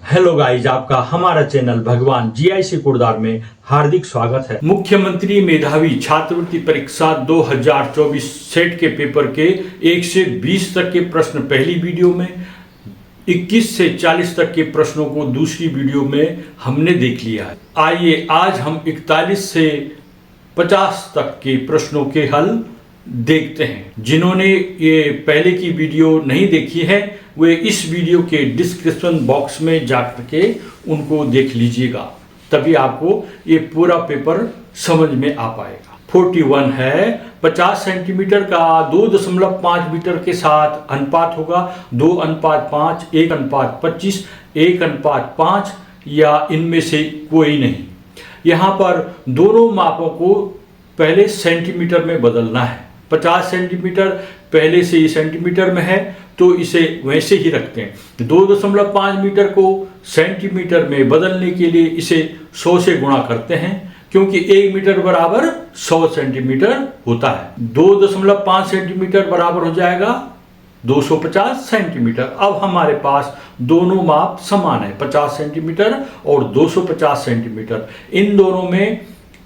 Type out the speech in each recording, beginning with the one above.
Hello guys, आपका हमारा channel भगवान जीआईसी कुड़दार में हार्दिक स्वागत है। मुख्यमंत्री मेधावी छात्रवृत्ति परीक्षा 2024 सेट के पेपर के 1 से 20 तक के प्रश्न पहली वीडियो में, 21 से 40 तक के प्रश्नों को दूसरी वीडियो में हमने देख लिया है। आइए आज हम 41 से 50 तक के प्रश्नों के हल देखते हैं। जिन्होंने ये पहले की वीडियो नहीं देखी है वे इस वीडियो के डिस्क्रिप्शन बॉक्स में जाकर के उनको देख लीजिएगा, तभी आपको ये पूरा पेपर समझ में आ पाएगा। 41 है 50 सेंटीमीटर का 2.5 मीटर के साथ अनुपात होगा 2:5, 1:25, 1:5 या इनमें से कोई नहीं। यहाँ पर दोनों मापों को पहले सेंटीमीटर में बदलना है। 50 सेंटीमीटर पहले से ही सेंटीमीटर में है तो इसे वैसे ही रखते हैं। 2.5 मीटर को सेंटीमीटर में बदलने के लिए इसे 100 से गुणा करते हैं, क्योंकि 1 मीटर बराबर 100 सेंटीमीटर होता है। 2.5 सेंटीमीटर बराबर हो जाएगा 250 सेंटीमीटर। अब हमारे पास दोनों माप समान है, 50 सेंटीमीटर और 250 सेंटीमीटर। इन दोनों में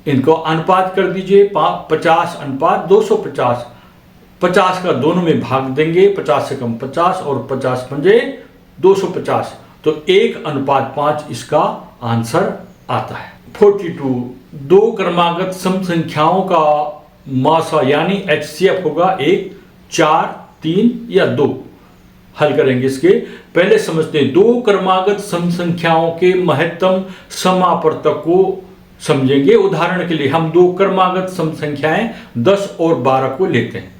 इनको अनुपात कर दीजिए 50:250। 50 का दोनों में भाग देंगे, 50 से कम 50 और 50 पंजे 250, तो 1:5 इसका आंसर आता है। 42 दो क्रमागत सम संख्याओं का मासा यानी HCF होगा 1, 4, 3 या 2। हल करेंगे इसके पहले समझते हैं। दो क्रमागत सम संख्याओं के महत्तम समापवर्तक को समझेंगे। उदाहरण के लिए हम दो क्रमागत सम संख्याएं 10 और 12 को लेते हैं।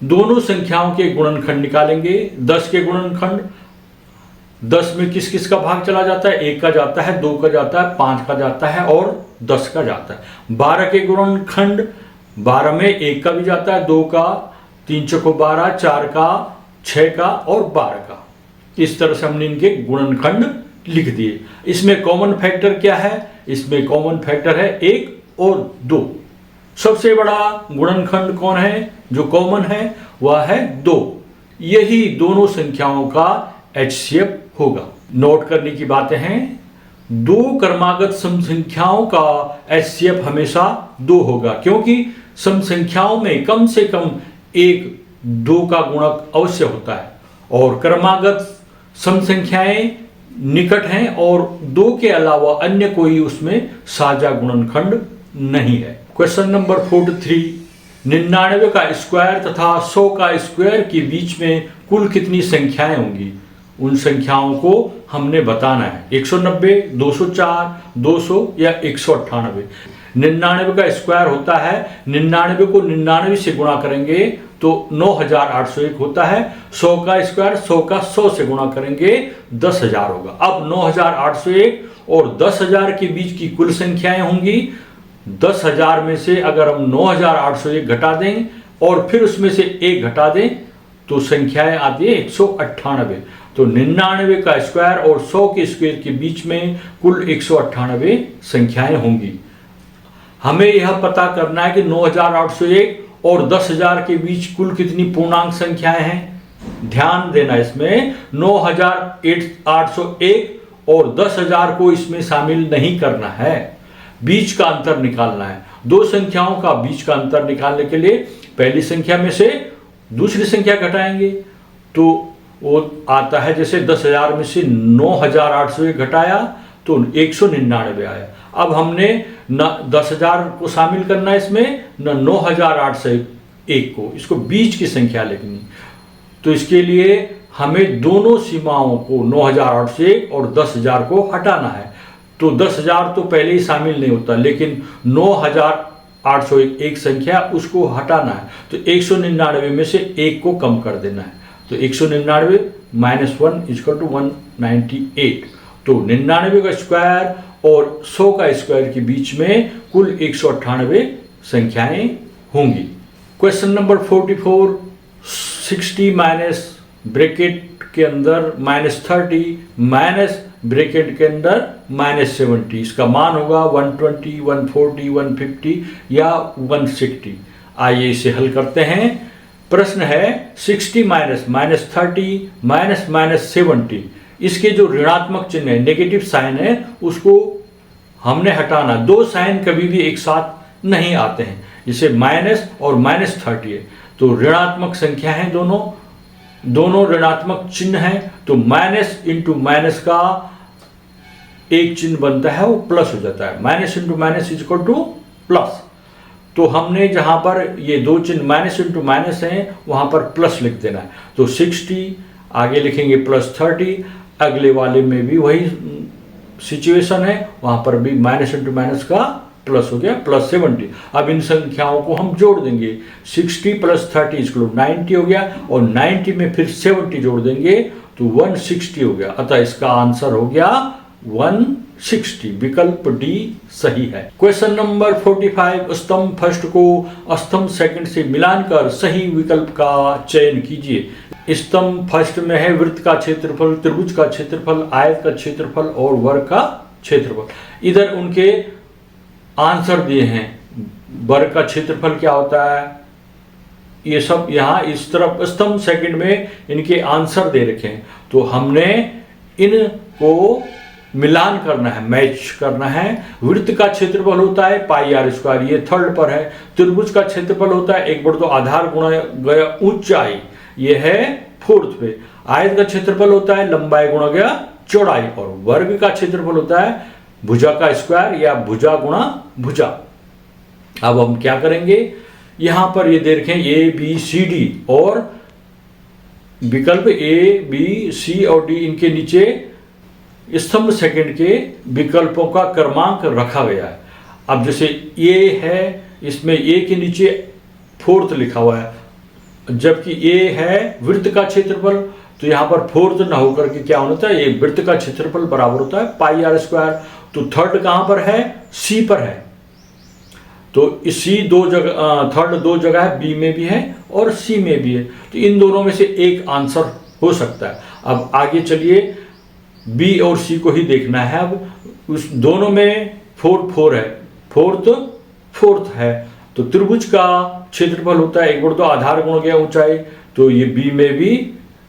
दोनों संख्याओं के गुणनखंड निकालेंगे। 10 के गुणनखंड 10 में किस किस का भाग चला जाता है? 1 का जाता है, 2 का जाता है, 5 का जाता है और 10 का जाता है। 12 के गुणनखंड 12 में 1 का भी जाता है, 2 का, 3 चौको 12, 4 का, 6 का और 12 का। इस तरह से हमने इनके गुणनखंड लिख दिए। इसमें कॉमन फैक्टर क्या है? इसमें कॉमन फैक्टर है 1 और 2। सबसे बड़ा गुणनखंड कौन है जो कॉमन है? वह है 2। यही दोनों संख्याओं का HCF होगा। नोट करने की बातें हैं, दो क्रमागत सम संख्याओं का HCF हमेशा 2 होगा, क्योंकि सम संख्याओं में कम से कम 1 2 का गुणक अवश्य होता है और क्रमागत सम संख्याएं निकट हैं और 2 के अलावा अन्य कोई उसमें साझा गुणनखंड नहीं है। क्वेश्चन नंबर 43 99 का स्क्वायर तथा 100 का स्क्वायर के बीच में कुल कितनी संख्याएं होंगी? उन संख्याओं को हमने बताना है। 190, 204, 200 या 198। 99 का स्क्वायर होता है, 99 को 99 से गुणा करेंगे तो 9801 होता है। 100 का स्क्वायर 100 का 100 से गुणा करेंगे 10,000 होगा। अब 9801 और 10,000 के बीच की कुल संख्याएं होंगी। 10,000 में से अगर हम 9801 घटा दें और फिर उसमें से 1 घटा दें तो संख्याएं आती है 198। तो 99 का स्क्वायर और 100 के स्क्वायर के बीच में कुल 198 संख्याएं होंगी। हमें यह पता करना है कि 9801 और 10,000 के बीच कुल कितनी पूर्णांक संख्याएं हैं। ध्यान देना, इसमें 9801 और 10,000 को इसमें शामिल नहीं करना है, बीच का अंतर निकालना है। दो संख्याओं का बीच का अंतर निकालने के लिए पहली संख्या में से दूसरी संख्या घटाएंगे तो वो आता है, जैसे 10,000 में से 9801 घटाया तो 199 आया। अब हमने न 10,000 को शामिल करना है इसमें, न 9801 को, इसको बीच की संख्या लिखनी। तो इसके लिए हमें दोनों सीमाओं को 9801 और 10,000 को हटाना है। तो 10,000 तो पहले ही शामिल नहीं होता, लेकिन 9801 एक संख्या उसको हटाना है। तो 199 में से 1 को कम कर देना है। तो 199 - 1 = 198। तो 99 का स्क्वायर और 100 का स्क्वायर के बीच में कुल 198 संख्याएं होंगी। क्वेश्चन नंबर 44 60 माइनस ब्रैकेट के अंदर -30 माइनस ब्रैकेट के अंदर -70, इसका मान होगा 120, 140, 150 या 160। आइए इसे हल करते हैं। प्रश्न है 60 - -30 - -70 इसके जो ऋणात्मक चिन्ह है, नेगेटिव साइन है, उसको हमने हटाना। दो साइन कभी भी एक साथ नहीं आते हैं, जैसे माइनस और -30 है तो ऋणात्मक संख्या है, दोनों ऋणात्मक चिन्ह है, तो माइनस इंटू माइनस का एक चिन्ह बनता है, वो प्लस हो जाता है। Minus into minus is equal two plus. तो हमने जहां पर ये दो चिन्ह माइनस इंटू माइनस हैं वहां पर प्लस लिख देना है। तो 60 आगे लिखेंगे +30, अगले वाले में भी वही सिचुएशन है, वहां पर भी माइनस इंटू माइनस का प्लस हो गया, +70। अब इन संख्याओं को हम जोड़ देंगे, 60 + 30 इसको 90 हो गया, और 90 में फिर 70 जोड़ देंगे तो 160 हो गया। अतः इसका आंसर हो गया 160। विकल्प डी सही है। क्वेश्चन नंबर 45, स्तंभ फर्स्ट को स्तंभ सेकंड से मिलान कर सही विकल्प का चयन कीजिए। स्तंभ फर्स्ट में है वृत्त का क्षेत्रफल, त्रिभुज का क्षेत्रफल, आयत का क्षेत्रफल और वर्ग का क्षेत्रफल। इधर उनके आंसर दिए हैं। वर्ग का क्षेत्रफल क्या होता है, ये सब यहाँ इस तरफ स्तंभ सेकंड में इनके आंसर दे रखे हैं, तो हमने इनको मिलान करना है, मैच करना है। वृत्त का क्षेत्रफल होता है πr², ये थर्ड पर है। त्रिभुज का क्षेत्रफल होता है 1/2 आधार गुणा गया ऊंचाई, ये है फोर्थ पे। आयत का क्षेत्रफल होता है लंबाई गुणा गया चौड़ाई, और वर्ग का क्षेत्रफल होता है भुजा का स्क्वायर या भुजा गुणा भुजा। अब हम क्या करेंगे, यहां पर ये दे रखें ABCD और विकल्प ABC और D, इनके नीचे स्तंभ सेकंड के विकल्पों का क्रमांक रखा गया है। अब जैसे ए है, इसमें ए के नीचे फोर्थ लिखा हुआ है, जबकि ए है वृत्त का क्षेत्रफल, तो यहां पर फोर्थ ना होकर के क्या होता है, ये वृत्त का क्षेत्रफल बराबर होता है πr²। तो थर्ड कहां पर है, सी पर है, तो सी दो जगह, थर्ड दो जगह है, बी में भी है और सी में भी है, तो इन दोनों में से एक आंसर हो सकता है। अब आगे चलिए, बी और सी को ही देखना है। अब उस दोनों में 4 है, फोर्थ है, तो त्रिभुज का क्षेत्रफल होता है 1/2 आधार गुणा गया ऊंचाई, तो ये बी में भी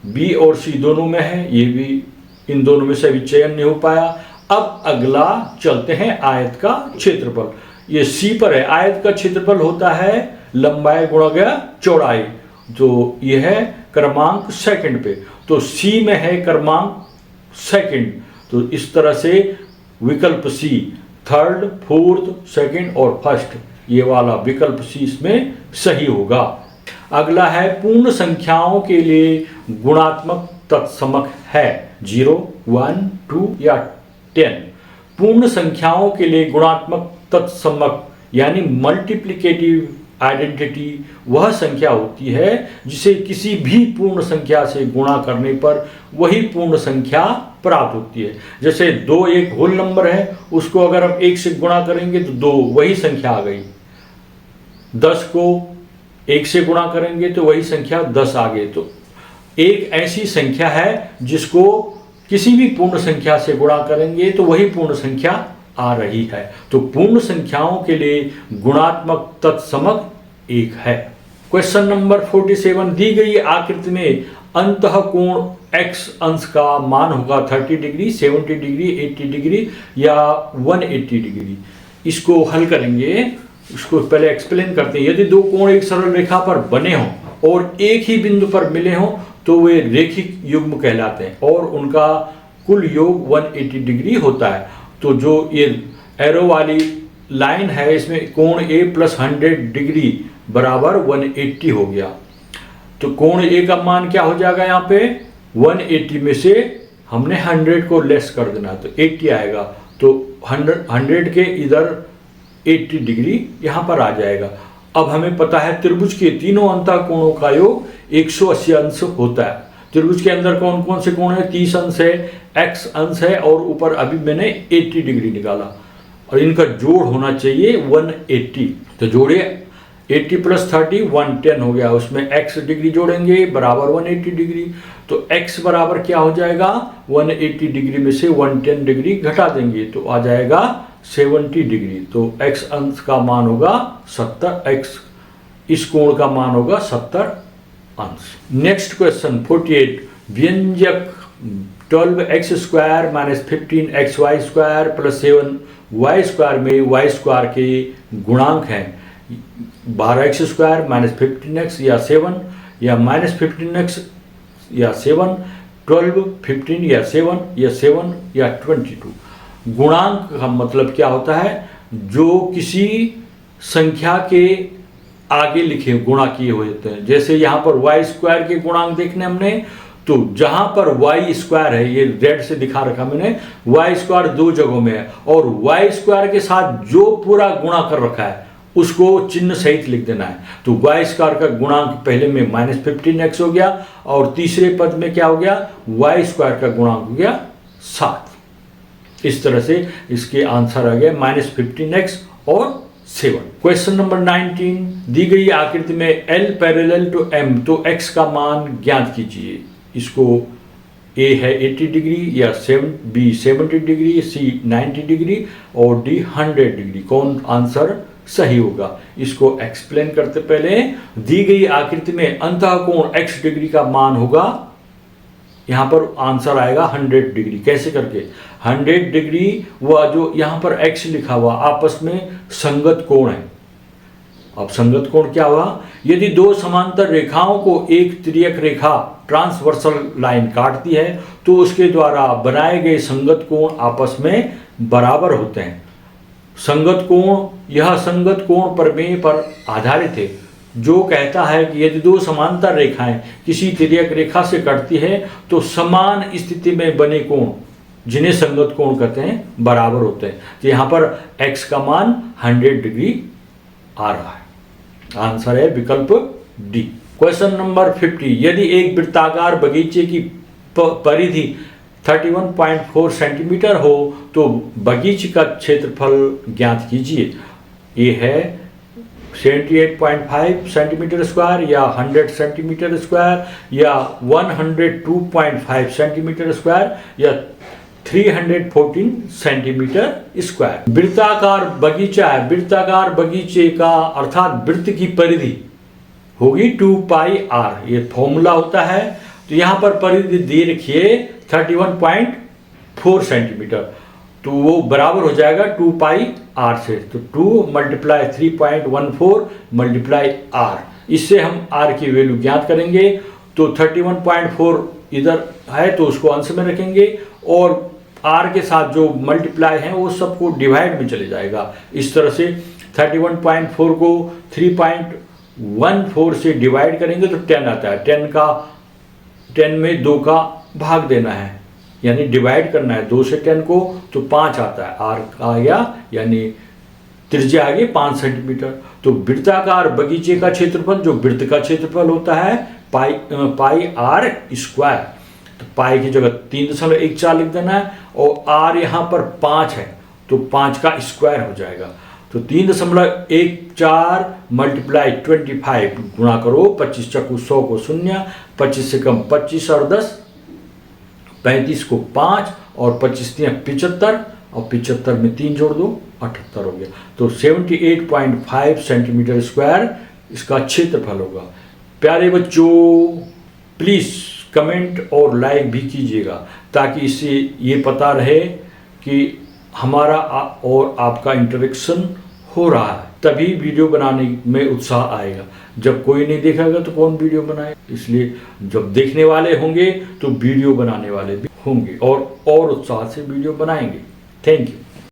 बी और सी दोनों में है, ये भी इन दोनों में से अभी चयन नहीं हो पाया। अब अगला चलते हैं आयत का क्षेत्रफल, ये सी पर है। आयत का क्षेत्रफल होता है लंबाई गुणा गया चौड़ाई, तो ये है क्रमांक सेकंड पे, तो सी में है क्रमांक सेकंड, तो इस तरह से विकल्प सी थर्ड, फोर्थ, सेकंड और फर्स्ट, ये वाला विकल्प सी इसमें सही होगा। अगला है पूर्ण संख्याओं के लिए गुणात्मक तत्समक है 0, 1, 2 या 10। पूर्ण संख्याओं के लिए गुणात्मक तत्समक यानी मल्टीप्लिकेटिव आइडेंटिटी वह संख्या होती है जिसे किसी भी पूर्ण संख्या से गुणा करने पर वही पूर्ण संख्या प्राप्त होती है। जैसे 2 एक होल नंबर है, उसको अगर हम 1 से गुणा करेंगे तो 2 वही संख्या आ गई। 10 को 1 से गुणा करेंगे तो वही संख्या 10 आ गई। तो एक ऐसी संख्या है जिसको किसी भी पूर्ण संख्या से गुणा करेंगे तो वही पूर्ण संख्या आ रही है। तो पूर्ण संख्याओं के लिए गुणात्मक तत्समक 1 है। क्वेश्चन नंबर 47, दी गई आकृति में अंतः कोण x अंश का मान होगा 30 डिग्री, 70 डिग्री, 80 डिग्री या 180 डिग्री। इसको हल करेंगे, उसको पहले एक्सप्लेन करते हैं। यदि दो कोण एक सरल रेखा पर बने हों और एक ही बिंदु पर मिले हों तो वे रेखिक युग्म कहलाते हैं और उनका कुल योग 180 डिग्री होता है। तो जो ये एरो वाली लाइन है, इसमें कोण A + 100 डिग्री बराबर 180 हो गया। तो कोण A का मान क्या हो जाएगा, यहाँ पे 180 में से हमने 100 को लेस कर देना, तो 80 आएगा। तो 100 के इधर 80 डिग्री यहाँ पर आ जाएगा। अब हमें पता है त्रिभुज के तीनों अंतः कोणों का योग 180 अंश होता है। त्रिभुज के अंदर कौन कौन से कोण है, 30 अंश है, x अंश है और ऊपर अभी मैंने 80 डिग्री निकाला, और इनका जोड़ होना चाहिए 180। तो जोड़िए 80 + 30 110 हो गया, उसमें x डिग्री जोड़ेंगे बराबर 180 डिग्री। तो x बराबर क्या हो जाएगा, 180 डिग्री में से 110 डिग्री घटा देंगे तो आ जाएगा 70 डिग्री। तो x अंश का मान होगा 70, x इस कोण का मान होगा 70 अंश। नेक्स्ट क्वेश्चन 48, व्यंजक 12x² minus 15xy² plus 7y² में y² के गुणांक हैं 12x² माइनस 15x या 7 या माइनस 15x या 7, 12, 15 या 7 या 22। गुणांक का मतलब क्या होता है? जो किसी संख्या के आगे लिखे गुणा किए हुए होते हैं। जैसे यहाँ पर y² के गुणांक देखने हमने, तो जहां पर y² है, ये रेड से दिखा रखा मैंने, y² दो जगहों में है और y² के साथ जो पूरा गुणा कर रखा है उसको चिन्ह सहित लिख देना है। तो y² का गुणांक पहले में माइनस 15x हो गया और तीसरे पद में क्या हो गया? y² का गुणांक हो गया 7। इस तरह से इसके आंसर आ गया माइनस 15x और 7। क्वेश्चन नंबर 19, दी गई आकृति में L पैरेलल टू M, तो x का मान ज्ञात कीजिए। इसको A है 80 डिग्री या B 70 डिग्री, C 90 डिग्री और D 100 डिग्री। कौन आंसर सही होगा? इसको एक्सप्लेन करते पहले, दी गई आकृति में अंतःकोण x डिग्री का मान होगा, यहां पर आंसर आएगा 100 डिग्री। कैसे करके? 100 डिग्री वह जो यहां पर x लिखा हुआ आपस में संगत कोण है। अब संगत कोण क्या हुआ? यदि दो समांतर रेखाओं को एक तिर्यक रेखा ट्रांसवर्सल लाइन काटती है तो उसके द्वारा बनाए गए संगत कोण आपस में बराबर होते हैं। संगत कोण, यह संगत कोण प्रमेय पर आधारित है जो कहता है कि यदि दो समांतर रेखाएं किसी तिर्यक रेखा से कटती है तो समान स्थिति में बने कोण, जिन्हें संगत कोण कहते हैं, बराबर होते हैं। तो यहाँ पर x का मान 100 डिग्री आ रहा है। आंसर है विकल्प डी। क्वेश्चन नंबर 50, यदि एक वृत्ताकार बगीचे की परिधि 31.4 सेंटीमीटर हो तो बगीचे का क्षेत्रफल ज्ञात कीजिए। ये है 78.5 सेंटीमीटर स्क्वायर या 100 सेंटीमीटर स्क्वायर या 102.5 सेंटीमीटर स्क्वायर या 314 सेंटीमीटर स्क्वायर। वृत्ताकार बगीचा है, वृत्ताकार बगीचे का अर्थात वृत्त की परिधि होगी 2πr, ये फॉर्मूला होता है। तो यहाँ पर परिधि दे रखिए 31.4 सेंटीमीटर, तो वो बराबर हो जाएगा 2πr से। तो 2 × 3.14 × r, इससे हम r की वैल्यू ज्ञात करेंगे। तो 31.4 इधर है तो उसको अंश में रखेंगे और r के साथ जो मल्टीप्लाई है वो सबको डिवाइड में चले जाएगा। इस तरह से 31.4 को 3.14 से डिवाइड करेंगे तो 10 आता है। 10 में 2 का भाग देना है, यानी डिवाइड करना है 2 से 10 को, तो 5 आता है। r आ गया, यानी त्रिज्या आ गई 5 सेंटीमीटर। तो वृत्ताकार बगीचे का क्षेत्रफल, जो वृत्त का क्षेत्रफल होता है, πr²। तो पाई की जगह 3.14 लिख देना है और r यहाँ पर 5 है तो 5 का स्क्वायर हो जाएगा। तो 3.14 × 25 गुणा करो, 25 चक्कू 100 को 0, 25 से कम 25 और 10, 35 को 5 और 25 75 और 75 में 3 जोड़ दो 78 हो गया। तो 78.5 सेंटीमीटर स्क्वायर इसका क्षेत्रफल होगा। प्यारे बच्चों, प्लीज़ कमेंट और लाइक भी कीजिएगा ताकि इससे ये पता रहे कि हमारा और आपका इंटरेक्शन हो रहा है, तभी वीडियो बनाने में उत्साह आएगा। जब कोई नहीं देखेगा तो कौन वीडियो बनाए? इसलिए जब देखने वाले होंगे तो वीडियो बनाने वाले भी होंगे और उत्साह से वीडियो बनाएंगे। Thank you.